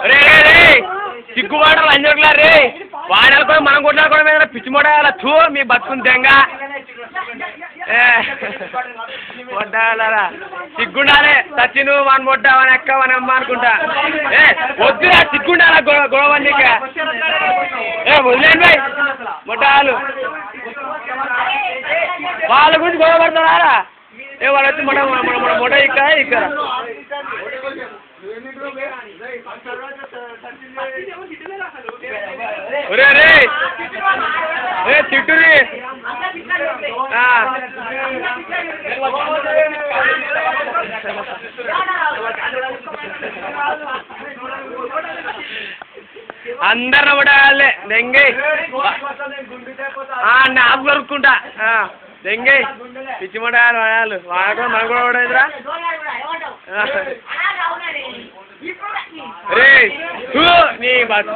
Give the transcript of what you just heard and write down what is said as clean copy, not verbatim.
రే రే సిగ్గువాడలు అంజర్లా రే వాడాలి మనం కొట్లాడుకోవడం మీద పిచ్చి మొడాల చూ మీ బతుకుని తెంగ మొట్టాలరా సిగ్గుండాలే సచిను మన మొట్ట మన ఎక్క మన అమ్మ అనుకుంటా వద్దురా సిగ్గుండాలా గొడవ నీక వదిలేండి భాయ్ మొట్టాలు వాళ్ళ గురించి గొడవ పడతారా వాళ్ళు వచ్చి మొట్ట మన మొట్ట ఇక్కడ రే రే తిట్టురి అందరిని కూడా దెంగే నాకు దొరుకుంటా దెంగే పిచ్చి మొడాలు వాడాలు వాడకుండా మనం కూడా పడేదిరా రే నీ బతుకు